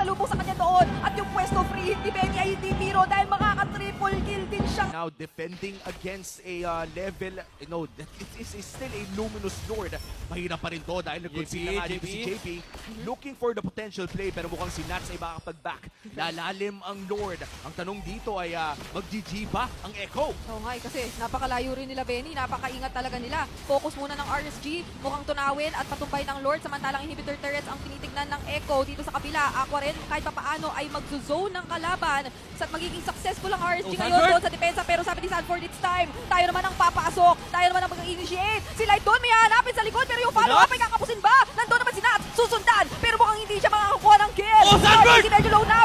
nakasalubong sa kanya doon. At yung pwesto free hit ni Benny ay hindi biro dahil makaka-triple kill din siya. Now defending against a level, that it is still a Luminous Lord. Mahirap pa rin to dahil nag-concede na nga dito si JP. Looking for the potential play pero mukhang si Nats ay makakapag-back. Lalalim ang Lord. Ang tanong dito ay mag-GG ba ang Echo? Oo nga kasi napakalayo rin nila Benny, napakaingat talaga nila. Focus muna ng RSG, mukhang tunawin at patumbay ng Lord samantalang inhibitor turrets ang tinitignan ng Echo dito sa kabila. Aqua rin kahit papaano ay mag-zone ng kalaban at magiging successful ang RSG ngayon doon sa depensa pero sabi ni Sanford it's time. Tayo naman ang papasok, tayo naman ang mag-initiate. Si Light doon may hanapin sa likod pero yung follow-up ay kakapusin ba? Nandun naman si Nats, susundan pero mukhang hindi siya makakakuha ng kill. Oh, Sanford! Si medyo low na,